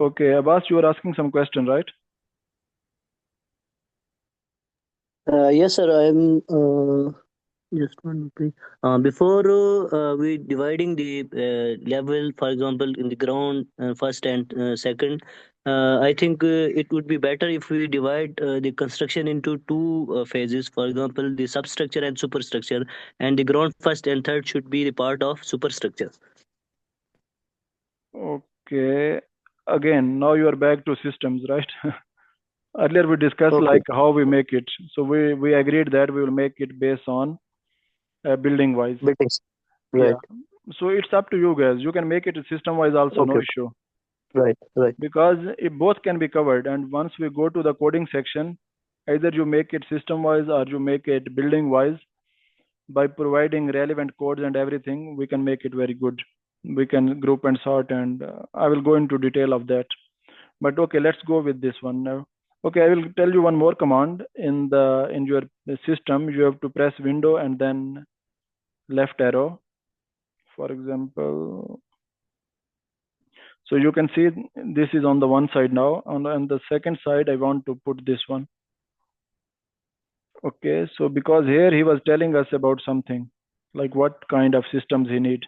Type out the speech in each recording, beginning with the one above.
Okay, Abbas, you were asking some question, right? Yes, sir. I'm just one please. Before we dividing the level, for example, in the ground, first and second, I think it would be better if we divide the construction into two phases. For example, the substructure and superstructure, and the ground first and third should be the part of superstructure. Okay. Again, now you are back to systems, right? Earlier we discussed Okay. like how we make it. So we agreed that we will make it based on building wise. Buildings. Yeah. Right. So it's up to you guys. You can make it system wise also, no Okay. issue. Right. Right. Because it both can be covered. And once we go to the coding section, either you make it system wise or you make it building wise. By providing relevant codes and everything, we can make it very good. We can group and sort, and I will go into detail of that. But okay, let's go with this one now. Okay, I will tell you one more command in your system. You have to press window and then left arrow. For example, so you can see this is on the one side now. On the second side, I want to put this one. Okay, so because here he was telling us about something, like what kind of systems he need.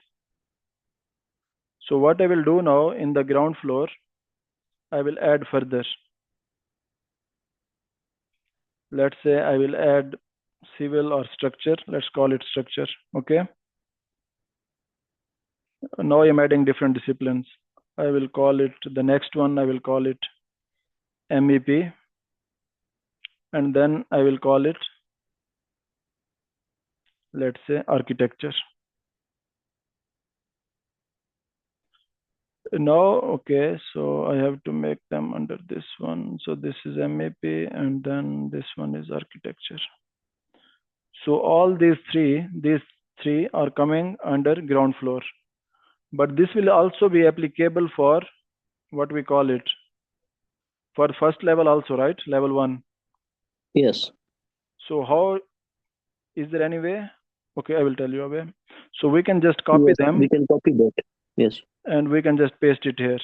So what I will do now in the ground floor, I will add further. Let's say I will add civil or structure. Let's call it structure. Okay. Now I'm adding different disciplines. I will call it the next one. I will call it MEP, and then I will call it, let's say, architecture. Now, okay, so I have to make them under this one. So this is MEP, and then this one is architecture. So all these three are coming under ground floor. But this will also be applicable for what we call it for first level also, right? Level one. Yes. So how is there any way? Okay, I will tell you a way. So we can just copy Yes. We them can copy that. Yes. and we can just paste it here.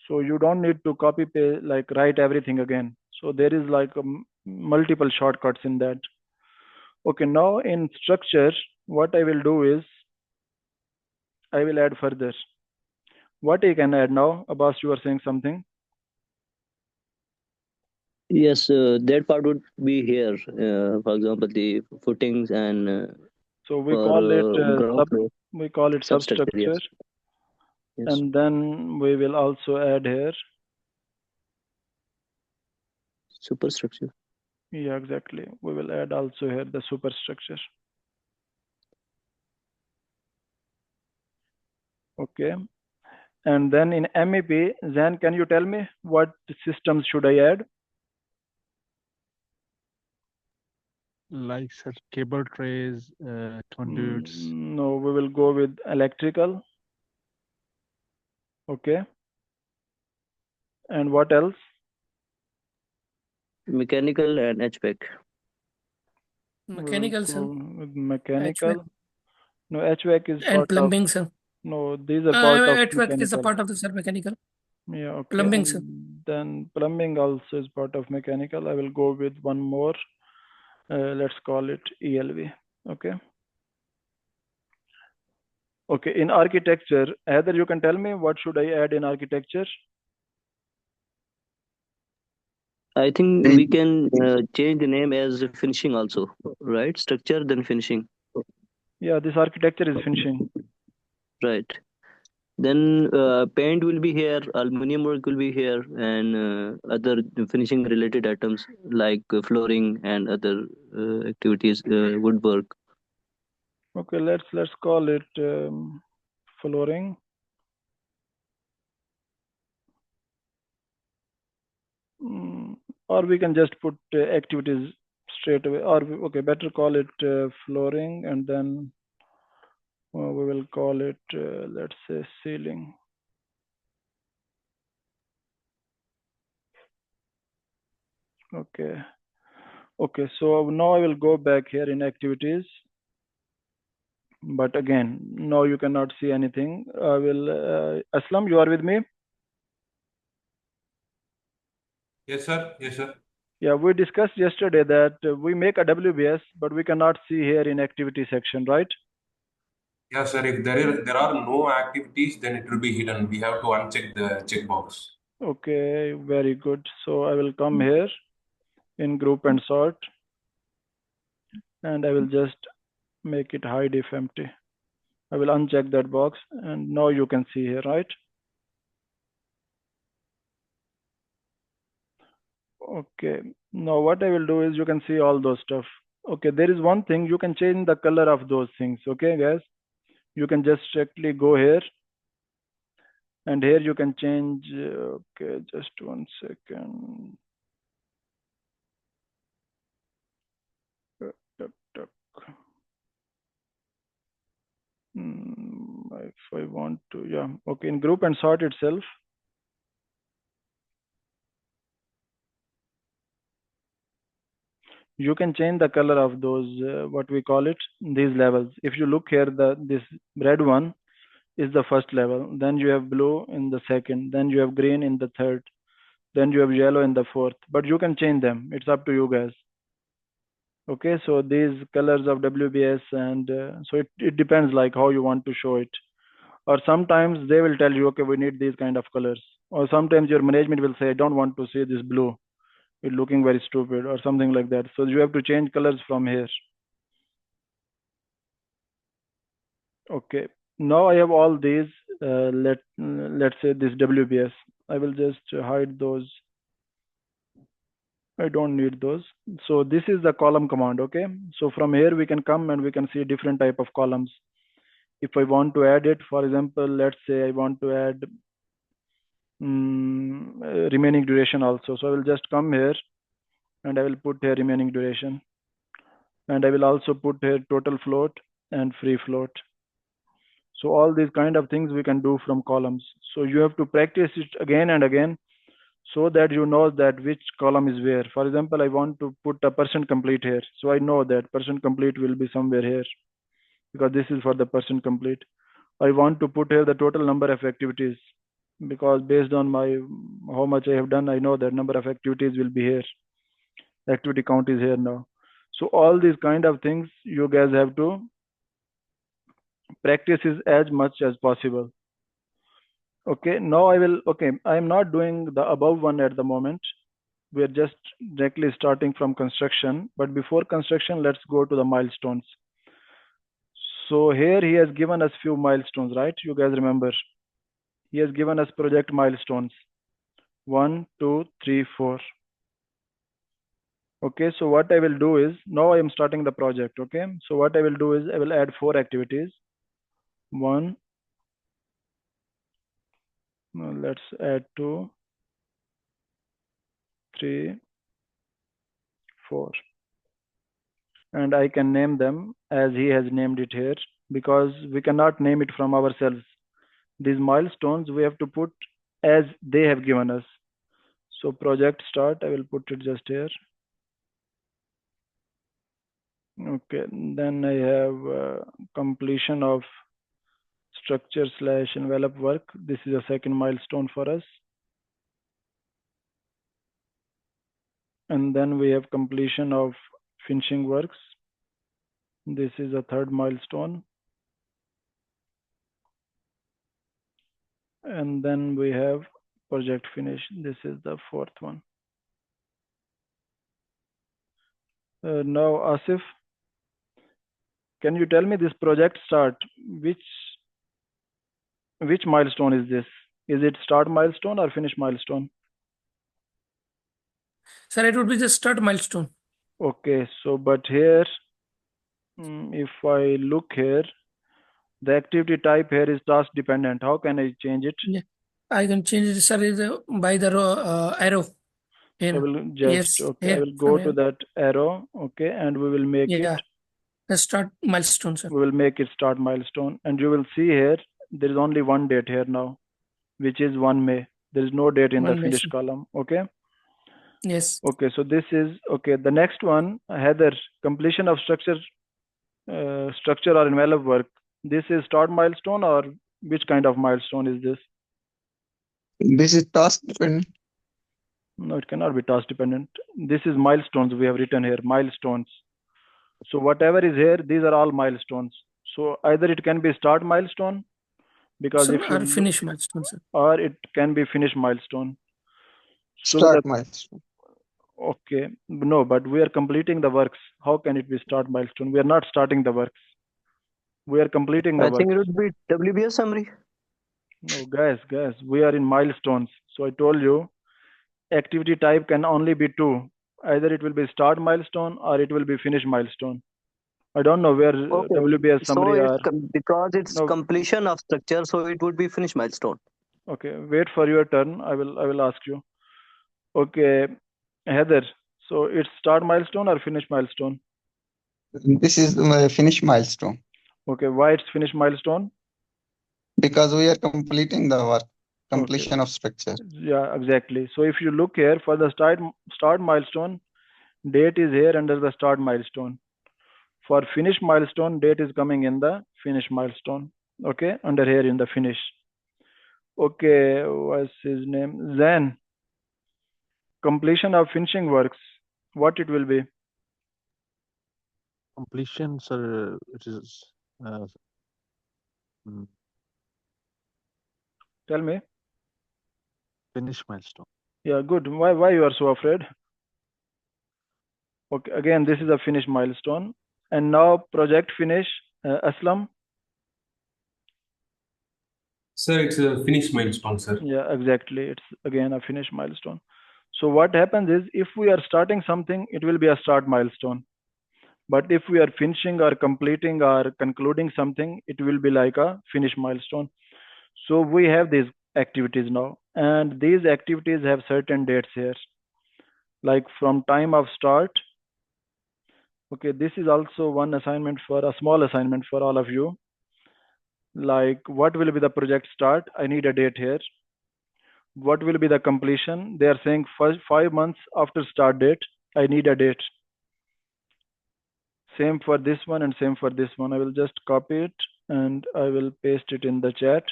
So you don't need to copy paste like write everything again. So there is like multiple shortcuts in that. Okay, now in structure, what I will do is I will add further. What I can add now? Abbas, you are saying something. Yes, that part would be here. For example, the footings and So we for call it ground floor we call it substructure. substructure, Yes, yes, and then we will also add here. superstructure. Yeah, exactly. We will add also here the superstructure. Okay. And then in MEP, Zan, can you tell me what systems should I add? Like sir, cable trays, conduits. No, we will go with electrical. Okay. And what else? Mechanical and HVAC. We will Mechanical, sir. go with HVAC mechanical. No, HVAC is and part of. plumbing, sir. No, these are part of HVAC is a mechanical. part of the sir mechanical. Yeah, okay. Plumbing, sir. And then plumbing also is part of mechanical. I will go with one more. Let's call it ELV. Okay. Okay. In architecture, Heather, you can tell me what should I add in architecture? I think we can change the name as finishing also, right? Structure then finishing, Yeah, this architecture is finishing. right? Then paint will be here, aluminum work will be here, and other finishing related items like flooring and other activities, woodwork. Okay, let's call it flooring. Or we can just put activities straight away. Or okay, better call it flooring, and then we will call it let's say ceiling. Okay. Okay, so now I will go back here in activities. But again, now you cannot see anything. I will, Aslam, you are with me? Yes, sir. Yes, sir. Yeah, we discussed yesterday that we make a WBS, but we cannot see here in activity section, right? Yeah, sir. If there are no activities, then it will be hidden. We have to uncheck the checkbox. Okay, very good. So I will come here in group and sort, and I will just make it hide if empty. I will uncheck that box, and now you can see here, right? Okay, now what I will do is you can see all those stuff. Okay, there is one thing, you can change the color of those things. Okay, guys, you can just strictly go here, and here you can change. Okay, just 1 second. Tuck, tuck. If I want to, yeah, okay, in group and sort itself, you can change the color of those, what we call it, these levels. If you look here, this red one is the first level, then you have blue in the second, then you have green in the third, then you have yellow in the fourth, but you can change them. It's up to you guys. Okay, so these colors of WBS, and so it depends like how you want to show it. Or sometimes they will tell you, okay, we need these kind of colors. Or sometimes your management will say, I don't want to see this blue. It's looking very stupid or something like that. So you have to change colors from here. Okay. Now I have all these. Let's say this WBS. I will just hide those. I don't need those. So this is the column command. Okay. So from here we can come and we can see different type of columns. If I want to add it, for example, let's say I want to add remaining duration also. So I will just come here and I will put here remaining duration. And I will also put here total float and free float. So all these kind of things we can do from columns. So you have to practice it again and again so that you know that which column is where. For example, I want to put a percent complete here. So I know that percent complete will be somewhere here because this is for the percent complete. I want to put here the total number of activities because based on my how much I have done, I know that number of activities will be here. Activity count is here now. So all these kind of things you guys have to practice is as much as possible. Okay, now I am not doing the above one at the moment. We are just directly starting from construction, but before construction, let's go to the milestones. So here he has given us few milestones, right? You guys remember? He has given us project milestones. 1, 2, 3, 4. Okay, so what I will do is, now I am starting the project, okay? So what I will do is, I will add 4 activities. 1, let's add 2, 3, 4. And I can name them as he has named it here because we cannot name it from ourselves. These milestones we have to put as they have given us. So project start, I will put it just here. Okay, then I have completion of structure/envelope work. This is a second milestone for us. And then we have completion of finishing works. This is a third milestone. And then we have project finish. This is the fourth one. Now, Asif, can you tell me this project start? Which milestone is this? Is it start milestone or finish milestone? Sir, it would be the start milestone. Okay, so but here, if I look here, the activity type here is task dependent. How can I change it? Yeah, I can change it, sir, by the arrow. So I will just, Yes, okay, I here, will go from to here. that arrow, okay, and we will make Yeah, it, the start milestone, sir. we will make it start milestone. And you will see here, there is only one date here now, which is 1 May. There is no date in the 1 May, finish sir. column, okay? Yes. Okay, so this is, okay, the next one, Heather, completion of structure structure or envelope work, this is start milestone, or which kind of milestone is this? This is task dependent. No, it cannot be task dependent. This is milestones we have written here, milestones. So whatever is here, these are all milestones. So either it can be start milestone, because Sir, if you or finish milestone, sir. or it can be finish milestone. So Start milestone. okay, no, but we are completing the works. How can it be start milestone? We are not starting the works. We are completing the I think it works. would be WBS summary. No, guys, we are in milestones. So I told you, activity type can only be two. Either it will be start milestone or it will be finish milestone. I don't know where Okay. WBS So summary it's are. because it's No. completion of structure, so it would be finish milestone. Okay, wait for your turn. I will ask you. Okay, Heather. So it's start milestone or finish milestone? This is my finish milestone Okay, why it's finish milestone? because we are completing the work, completion of structure. Yeah, exactly. So if you look here for the start milestone, date is here under the start milestone. For finish milestone, date is coming in the finish milestone. Okay, under here in the finish. Okay, what's his name? Zen. Completion of finishing works. What it will be? Completion, sir, it is Tell me. finish milestone. Yeah, good. Why you are so afraid? Okay, again, this is a finish milestone. And now project finish. Aslam. Sir, it's a finish milestone, sir. Yeah, exactly. It's again a finish milestone. So what happens is, if we are starting something, it will be a start milestone. But if we are finishing or completing or concluding something, it will be like a finish milestone. So we have these activities now, and these activities have certain dates here, like from time of start. Okay, this is also one assignment, for a small assignment for all of you. Like, what will be the project start? I need a date here. What will be the completion? They are saying first 5 months after start date. I need a date. Same for this one and same for this one. I will just copy it and I will paste it in the chat,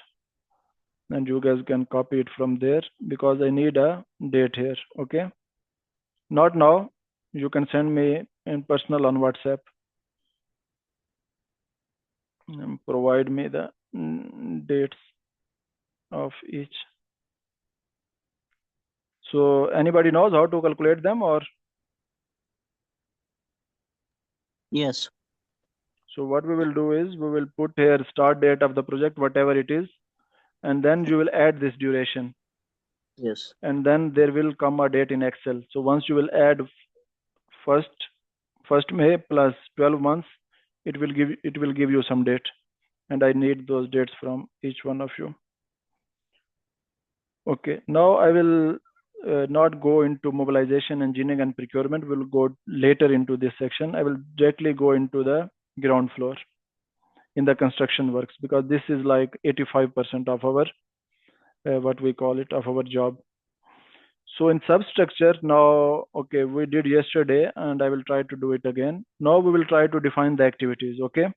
and you guys can copy it from there, because I need a date here. Okay, not now. You can send me in personal on WhatsApp and provide me the dates of each. So anybody knows how to calculate them, or? Yes. So what we will do is, we will put here start date of the project, whatever it is, and then you will add this duration, Yes. and then there will come a date in Excel. So once you will add first May plus 12 months, it will give you some date, and I need those dates from each one of you. Okay, now I will not go into mobilization, engineering, and procurement. We'll go later into this section. I will directly go into the ground floor in the construction works, because this is like 85% of our what we call it, of our job. So in substructure now, okay, we did yesterday, and I will try to do it again. Now we will try to define the activities. Okay,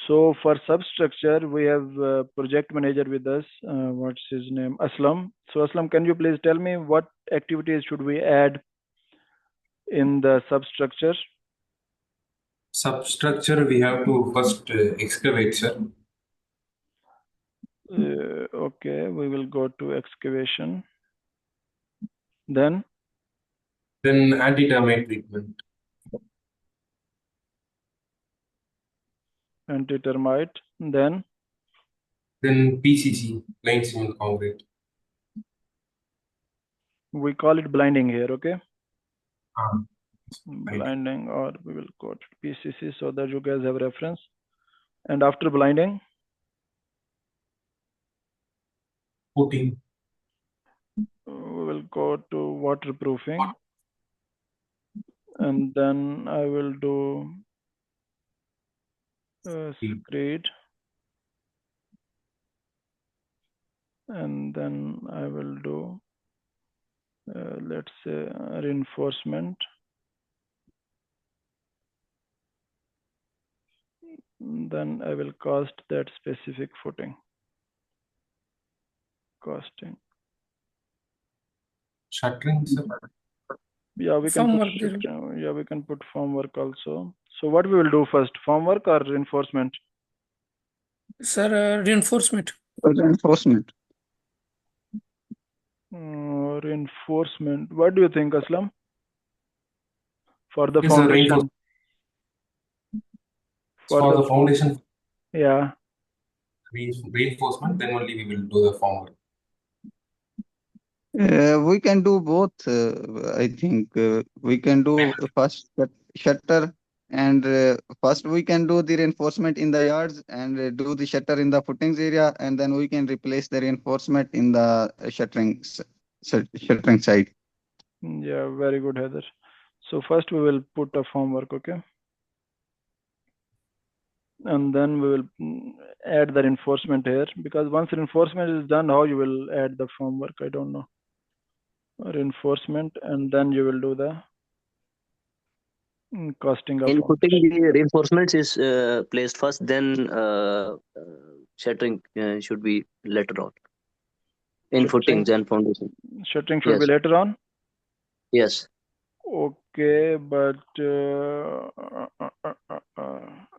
so for substructure, we have project manager with us. What's his name? Aslam. So Aslam, can you please tell me what activities should we add in the substructure? Substructure, we have to first excavate, sir. Okay, we will go to excavation. Then Anti-termite treatment. anti-termite. Then PCC, plain cement concrete. we call it blinding here. Okay, Ah, blinding, or we will go to PCC so that you guys have reference. And after blinding, 14. we will go to waterproofing, and then I will do screed, and then I will do let's say, reinforcement. then I will cost that specific footing. Costing. Shuttering, sir. Yeah, we can Formwork put there. yeah, we can put formwork also. So what we will do first, formwork or reinforcement? Sir, reinforcement. Reinforcement. Reinforcement. What do you think, Aslam? For the It's a foundation. For the foundation Yeah. reinforcement, then only we will do the formwork. We can do both. I think we can do first shutter, and first we can do the reinforcement in the yards and do the shutter in the footings area, and then we can replace the reinforcement in the shuttering side. Yeah, very good, Heather. So first we will put a formwork, okay? And then we will add the reinforcement here, because once reinforcement is done, how you will add the formwork, I don't know. Reinforcement, and then you will do the costing of In foundation. putting the reinforcements is placed first, then shuttering should be later on. In footings and foundation. Shuttering should be Yes. later on? Yes. Okay, but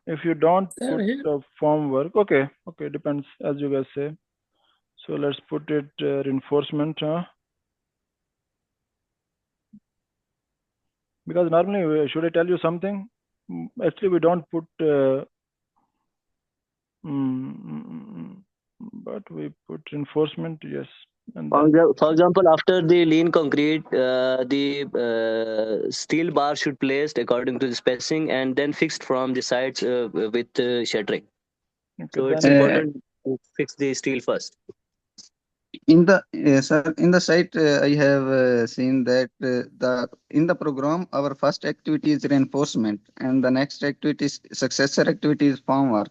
if you don't Sir, put here. the formwork, okay, depends as you guys say. So let's put it reinforcement, because normally, should I tell you something? Actually, we don't put, but we put reinforcement, yes. And then For example, after the lean concrete, the steel bar should be placed according to the spacing and then fixed from the sides with shuttering. okay, So it's then important to fix the steel first. In the sir, in the site, I have seen that in the program, our first activity is reinforcement, and the next activity is successor activity is formwork.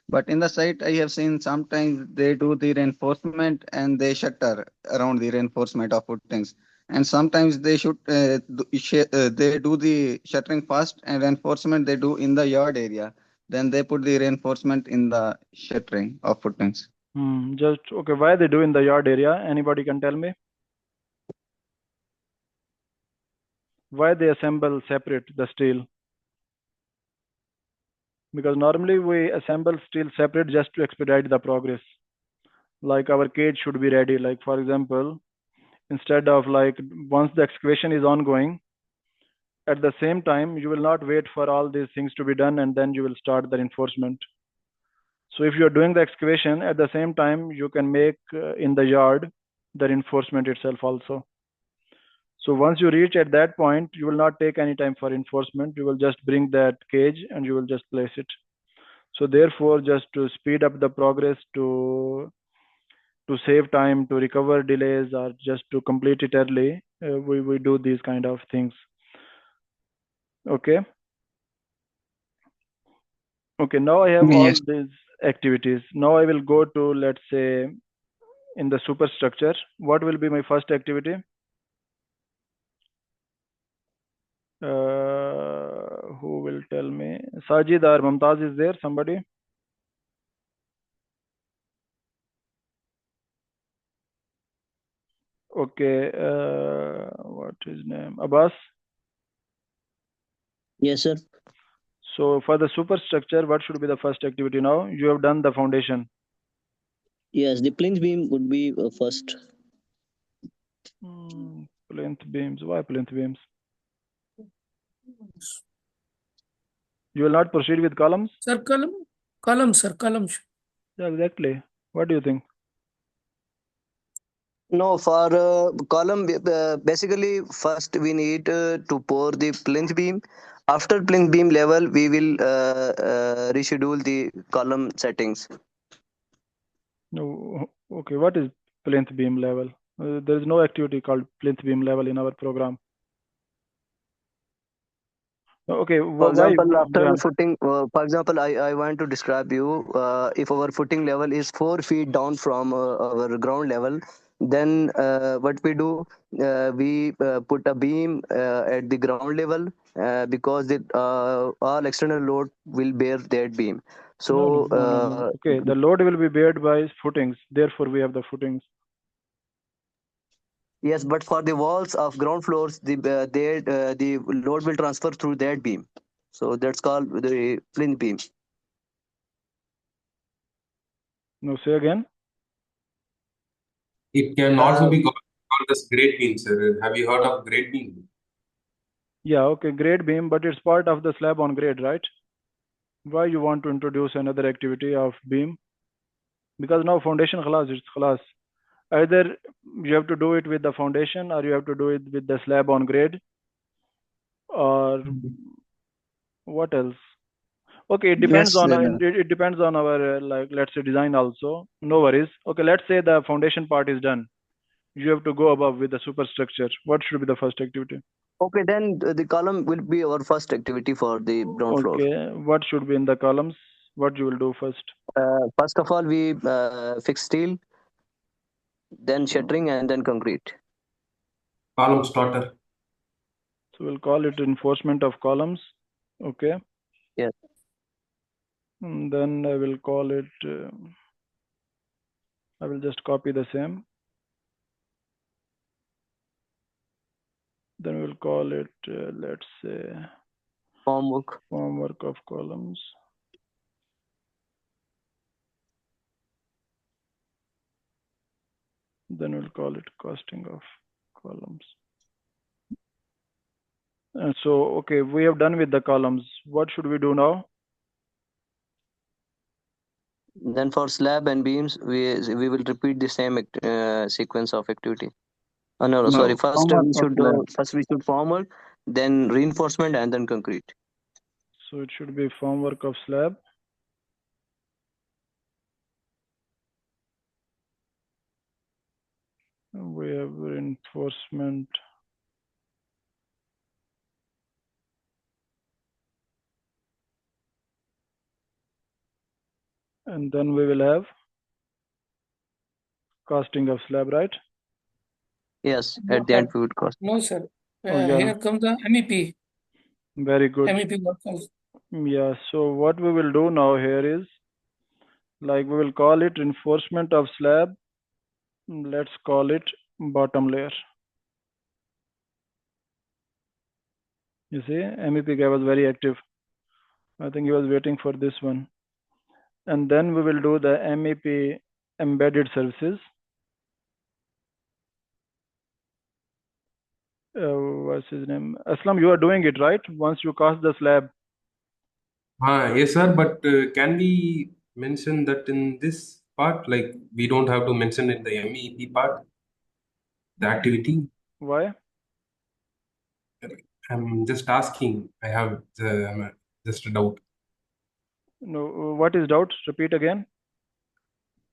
But in the site, I have seen sometimes they do the reinforcement and they shutter around the reinforcement of footings, and sometimes they should they do the shuttering first and reinforcement they do in the yard area. Then they put the reinforcement in the shuttering of footings. just okay. Why they do in the yard area? Anybody can tell me? Why they assemble separate the steel? Because normally we assemble steel separate just to expedite the progress. Like our cage should be ready. Like for example, instead of like once the excavation is ongoing, at the same time you will not wait for all these things to be done and then you will start the reinforcement. So if you're doing the excavation at the same time, you can make in the yard the reinforcement itself also. So once you reach at that point, you will not take any time for reinforcement. You will just bring that cage and you will just place it. So therefore, just to speed up the progress, to save time, to recover delays, or just to complete it early, we do these kind of things. Okay. Okay, now I have all Yes. these activities. Now I will go to, let's say, in the superstructure. What will be my first activity? Who will tell me? Sajid or Mumtaz is there? Somebody? Okay. What is name? Abbas? Yes, sir. So for the superstructure, what should be the first activity now? You have done the foundation. Yes, the plinth beam would be first. Plinth beams. Why plinth beams? You will not proceed with columns? Sir, column, sir, columns. Yeah, exactly. What do you think? No, for column, basically, first we need to pour the plinth beam. After plinth beam level, we will reschedule the column settings. No. Okay. What is plinth beam level? There is no activity called plinth beam level in our program. Okay. For example, after Yeah. footing, for example, I want to describe you if our footing level is 4 feet down from our ground level, then what we do, we put a beam at the ground level because all external load will bear that beam. So No. Okay, the load will be bared by footings. Therefore, we have the footings. yes, but for the walls of ground floors, the load will transfer through that beam. So that's called the plinth beam. No, say again. It can also be called as grade beam, sir. Have you heard of grade beam? Yeah, okay, grade beam, but it's part of the slab on grade, right? Why you want to introduce another activity of beam? Because now foundation khalas, it's khalas. Either you have to do it with the foundation or you have to do it with the slab on grade, or what else? Okay, it depends Yes, on it depends on our like, let's say, design also. No worries. Okay, let's say the foundation part is done. You have to go above with the superstructure. What should be the first activity? Okay, then the column will be our first activity for the ground floor. Okay, what should be in the columns? What you will do first? First of all, we fix steel, then shuttering, and then concrete. Column starter. So we'll call it reinforcement of columns. Okay. Yes. And then I will call it. I will just copy the same. Then we'll call it, let's say, formwork of columns. Then we'll call it casting of columns. And so, okay, we have done with the columns. What should we do now? Then for slab and beams, we will repeat the same sequence of activity. Oh, no, No, sorry. First formwork we of should slab. formwork, then reinforcement, and then concrete. So it should be formwork of slab. We have reinforcement. And then we will have casting of slab, right? Yes, No, at the end we would cost. No, sir. yeah. Here comes the MEP. Very good. MEP work also. Yeah, so what we will do now here is, like, we will call it reinforcement of slab. Let's call it bottom layer. You see, MEP guy was very active. I think he was waiting for this one. And then we will do the MEP embedded services. What's his name? Aslam, you are doing it, right? Once you cast the slab. Yes, sir. But can we mention that in this part? Like, we don't have to mention in the MEP part, the activity. Why? I'm just asking. I have just a doubt. No, what is doubt? Repeat again.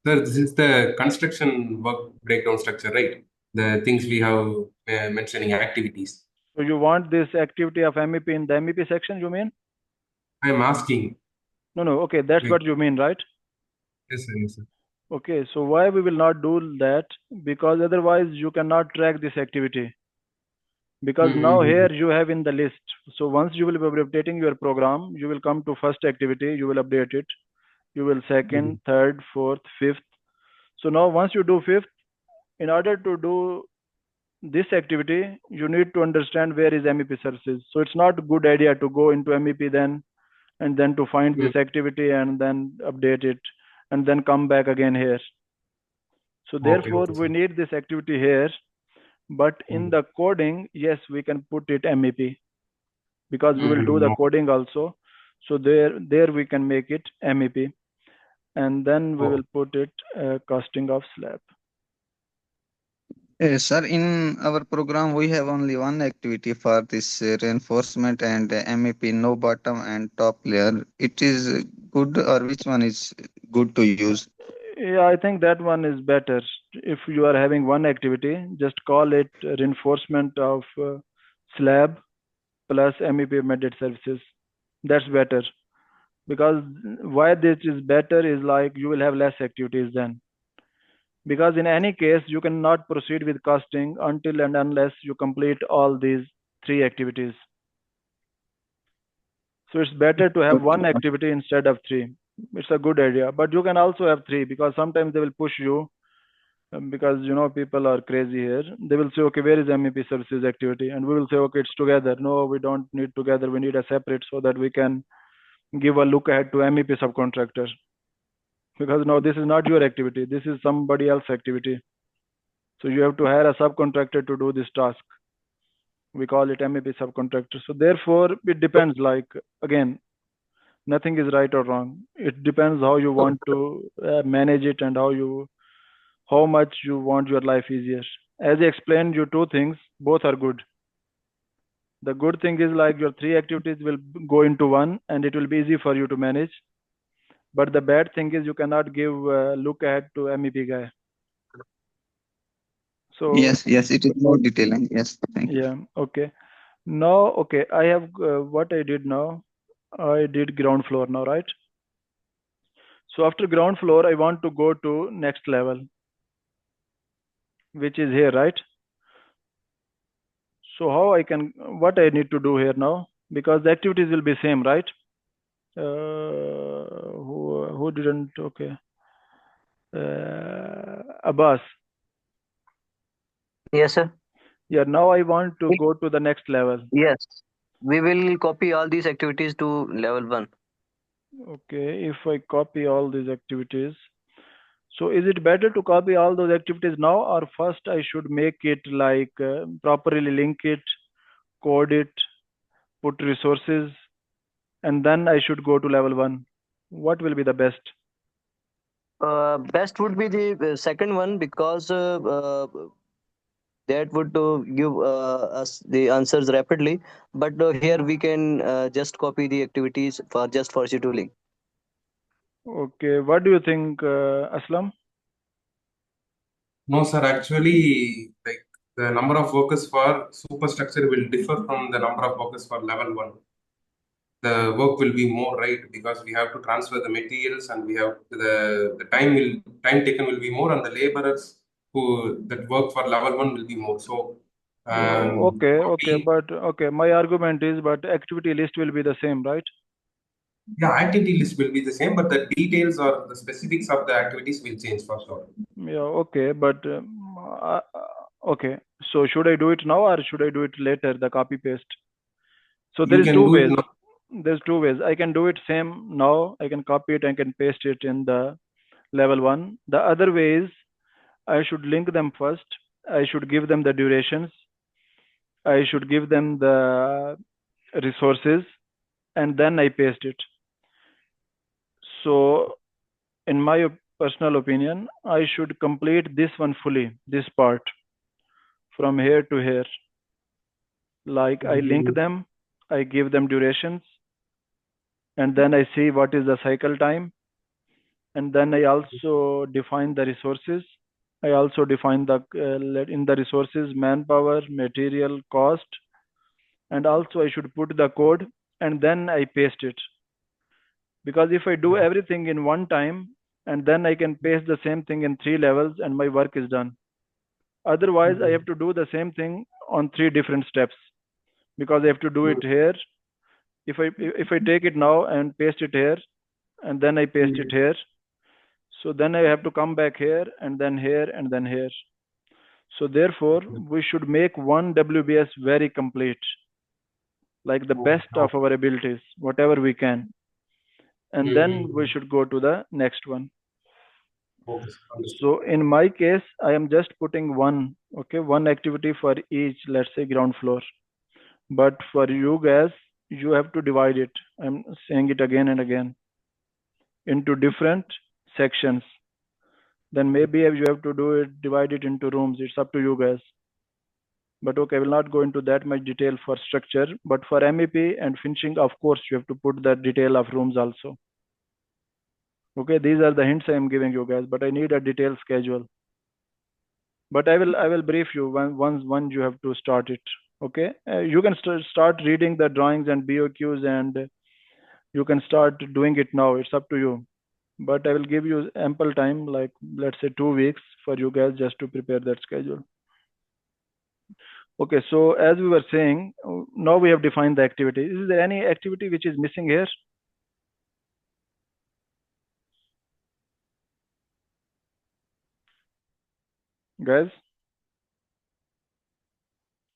Sir, this is the construction work breakdown structure, right? The things we have mentioning activities. So you want this activity of MEP in the MEP section, you mean? I am asking. No. Okay, that's Right. what you mean, right? Yes, sir. Yes, sir. Okay, so why we will not do that? Because otherwise you cannot track this activity. Because now here you have in the list. So once you will be updating your program, you will come to first activity, you will update it. You will second, third, fourth, fifth. So now once you do fifth, in order to do this activity, you need to understand where is MEP services. So it's not a good idea to go into MEP then, and then to find this activity and then update it, and then come back again here. So therefore, we need this activity here. But in the coding, yes, we can put it MEP, because we will do the coding also. So there we can make it MEP, and then we will put it casting of slab. Sir, in our program, we have only one activity for this reinforcement and MEP, no bottom and top layer. It is good, or which one is good to use? Yeah, I think that one is better. If you are having one activity, just call it reinforcement of slab plus MEP embedded services. That's better. Because why this is better is like you will have less activities then. Because in any case, you cannot proceed with casting until and unless you complete all these three activities. So it's better to have one Okay. activity instead of three. It's a good idea, but you can also have three, because sometimes they will push you, because people are crazy here. They will say, okay, where is MEP services activity? And we will say, okay, it's together. No, we don't need together. We need a separate, so that we can give a look ahead to MEP subcontractor. Because now this is not your activity. This is somebody else's activity. So you have to hire a subcontractor to do this task. We call it MEP subcontractor. So therefore, it depends. Like, again, nothing is right or wrong. It depends how you want to manage it, and how much you want your life easier. As I explained you two things, both are good. The good thing is, like, your three activities will go into one, and it will be easy for you to manage. But the bad thing is you cannot give look ahead to MEP guy. So Yes, it is more detailing. Yes, thank you. yeah, okay. Now, okay, I have what I did now. I did ground floor now, right? So after ground floor, I want to go to next level, which is here, right? So what I need to do here now? Because the activities will be same, right? Who didn't? Okay. Abbas. Yes, sir. Yeah, now I want to go to the next level. Yes. We will copy all these activities to level 1. Okay, if I copy all these activities, so is it better to copy all those activities now, or first I should make it like properly link it, code it, put resources, and then I should go to level 1? What will be the best? Best would be the second one, because that would give us the answers rapidly. But here we can just copy the activities for scheduling. Okay, what do you think, Aslam? No, sir. Actually, like the number of workers for superstructure will differ from the number of workers for level 1. The work will be more, right? Because we have to transfer the materials, and we have the time taken will be more, and the laborers who that work for level 1 will be more. So, Okay, copy, but okay, my argument is, but activity list will be the same, right? yeah, activity list will be the same, but the details or the specifics of the activities will change for sure. Yeah, okay, but okay. So should I do it now, or should I do it later, the copy paste? So You can do it now. There's two ways. I can do it same now. I can copy it and can paste it in the level 1. The other way is I should link them first. I should give them the durations. I should give them the resources, and then I paste it. So in my personal opinion, I should complete this one fully, this part, from here to here. Like, I link them, I give them durations, and then I see what is the cycle time, and then I also define the resources. I also define in the resources manpower, material, cost, and also I should put the code, and then I paste it. Because if I do everything in one time, and then I can paste the same thing in 3 levels, and my work is done. Otherwise, I have to do the same thing on 3 different steps, because I have to do it here. If I take it now and paste it here, and then I paste it here, so then I have to come back here, and then here, and then here. So therefore, we should make one WBS very complete, like the best of our abilities, whatever we can. And then we should go to the next one. Okay, sir. Understood. So in my case, I am just putting one activity for each, let's say, ground floor. But for you guys, you have to divide it. I'm saying it again and again, into different sections. Then maybe you have to divide it into rooms. It's up to you guys. But okay, I will not go into that much detail for structure. But for MEP and finishing, of course, you have to put the detail of rooms also. Okay, these are the hints I am giving you guys, but I need a detailed schedule. But I will brief you once you have to start it. Okay, you can start reading the drawings and BOQs, and you can start doing it now. It's up to you. But I will give you ample time, like let's say 2 weeks, for you guys just to prepare that schedule. Okay, so as we were saying, now we have defined the activity. Is there any activity which is missing here? Guys?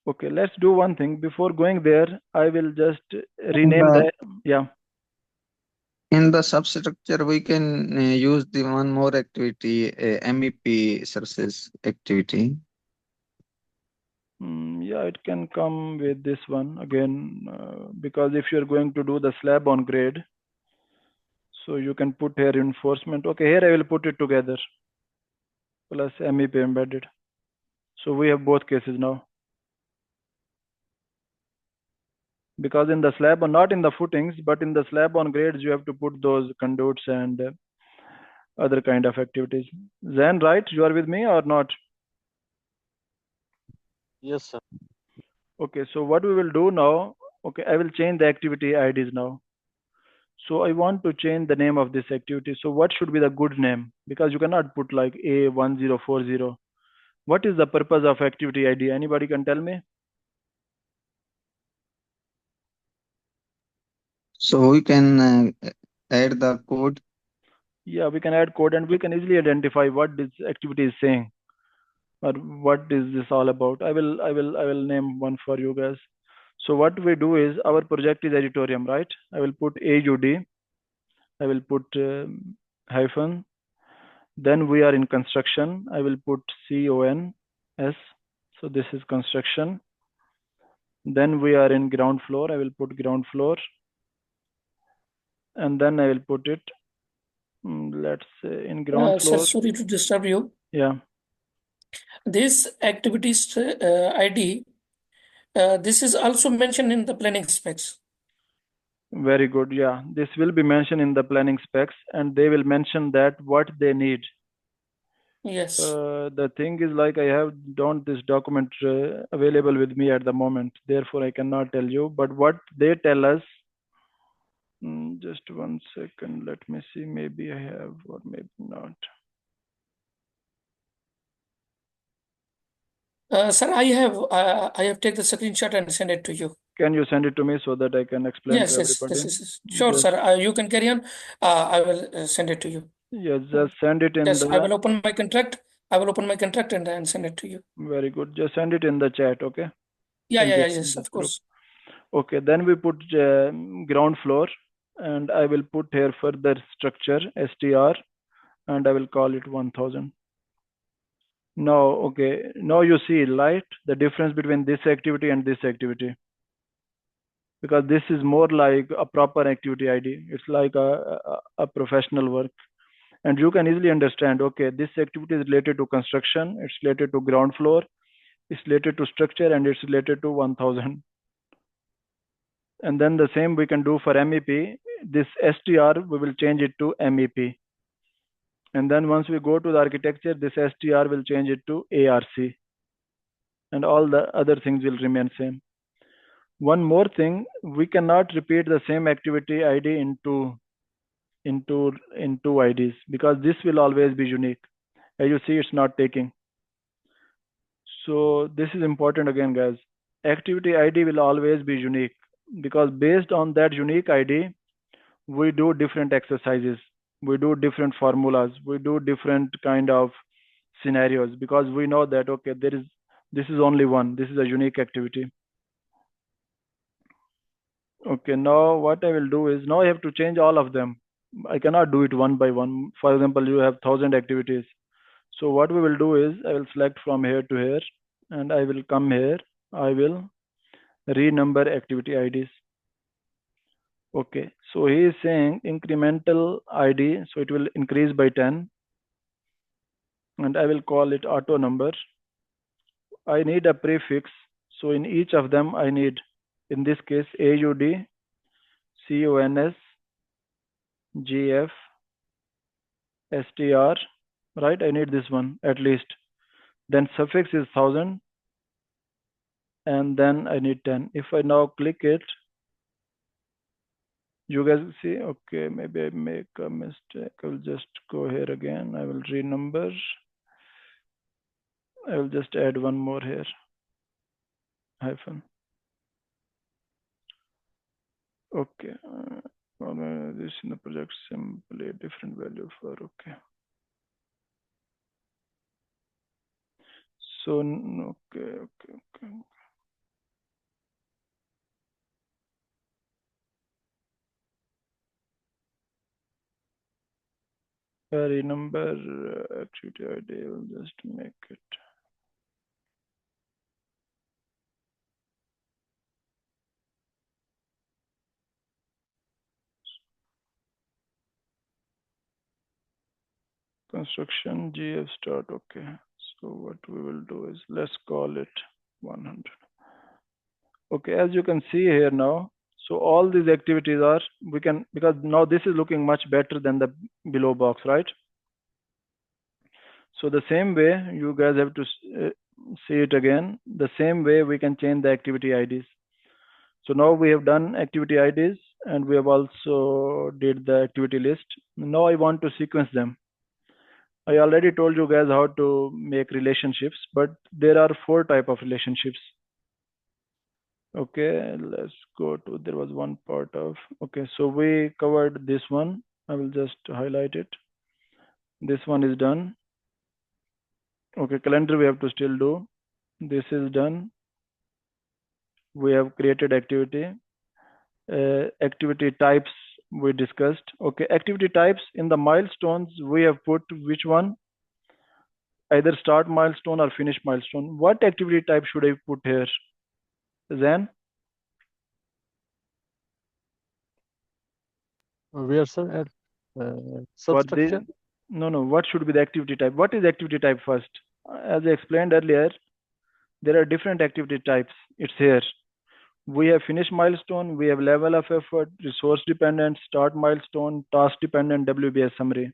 Okay, let's do one thing. Before going there, I will just rename the, yeah. In the substructure, we can use the one more activity, MEP sources activity. Yeah, it can come with this one again, because if you're going to do the slab on grade, so you can put here reinforcement. Okay, here I will put it together, plus MEP embedded. So we have both cases now. Because in the slab, not in the footings, but in the slab on grades, you have to put those conduits and other kind of activities. Zen, right? You are with me or not? Yes, sir. Okay, so what we will do now, okay, I will change the activity IDs now. So I want to change the name of this activity. So what should be the good name? Because you cannot put like A1040. What is the purpose of activity ID? Anybody can tell me? So we can add the code. Yeah, we can add code and we can easily identify what this activity is saying or what is this all about. I will name one for you guys. So what we do is our project is editorium, right? I will put AUD. I will put hyphen. Then we are in construction. I will put CONS. So this is construction. Then we are in ground floor. I will put ground floor. And then I will put it, let's say in ground Sir, floor. sorry to disturb you. Yeah. This activities ID, this is also mentioned in the planning specs. Very good. Yeah. This will be mentioned in the planning specs and they will mention that what they need. Yes. The thing is like I don't this document available with me at the moment. Therefore, I cannot tell you. But what they tell us, just 1 second. Let me see. Maybe I have or maybe not. Sir, I have taken the screenshot and send it to you. Can you send it to me so that I can explain Yes, to yes, everybody? sure, Just, sir. You can carry on. I will send it to you. yes, just send it in Yes, I the. will open my contract. I will open my contract and send it to you. Very good. Just send it in the chat, okay? Yeah, In yeah, this- yes, in this of group. course. Okay, then we put ground floor and I will put here further structure str and I will call it 1000. Now, okay, now you see, right, the difference between this activity and this activity. Because this is more like a proper activity ID. It's like a professional work. And you can easily understand, okay, this activity is related to construction, it's related to ground floor, it's related to structure, and it's related to 1000. And then the same we can do for MEP. This STR, we will change it to MEP. And then once we go to the architecture, this STR will change it to ARC. And all the other things will remain same. One more thing, we cannot repeat the same activity ID in two IDs because this will always be unique. As you see, it's not taking. So this is important again, guys. Activity ID will always be unique because based on that unique ID, we do different exercises, we do different formulas, we do different kind of scenarios because we know that, okay, this is only one, this is a unique activity. Okay, now what I will do is now I have to change all of them. I cannot do it one by one. For example, you have 1000 activities. So what we will do is I will select from here to here and I will come here. I will renumber activity IDs. Okay, so he is saying incremental ID, so it will increase by 10 and I will call it auto number. I need a prefix, so in each of them I need, in this case, AUD, CONS, GF, STR, right? I need this one at least. Then suffix is 1000 and then I need 10. If I now click it, you guys see, okay, maybe I make a mistake. I will just go here again. I will renumber. I will just add one more here. hyphen. Okay. This in the project simply a different value for okay. So okay. Query number activity ID. Will just make it. Construction GF start. Okay. So what we will do is let's call it 100. Okay, as you can see here now, so all these activities are, we can, because now this is looking much better than the below box, right? So the same way you guys have to see it again. The same way we can change the activity IDs. So now we have done activity IDs and we have also did the activity list. Now I want to sequence them. I already told you guys how to make relationships, but there are 4 types of relationships. Okay, let's go to, there was one part of, okay, so we covered this one. I will just highlight it. This one is done. Okay, calendar we have to still do. This is done. We have created activity. Activity types we discussed. Okay, activity types in the milestones we have put which one? Either start milestone or finish milestone. What activity type should I put here? Zan? Where, sir? At For substructure? this, no, what should be the activity type? What is activity type first? As I explained earlier, there are different activity types. It's here. We have finish milestone, we have level of effort, resource dependent, start milestone, task dependent, WBS summary.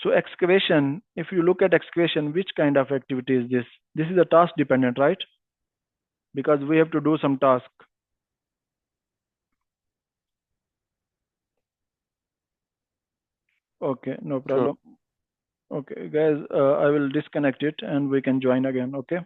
So excavation, if you look at excavation, which kind of activity is this? This is a task dependent, right? Because we have to do some task. Okay, no problem. Okay, guys, I will disconnect it and we can join again, okay?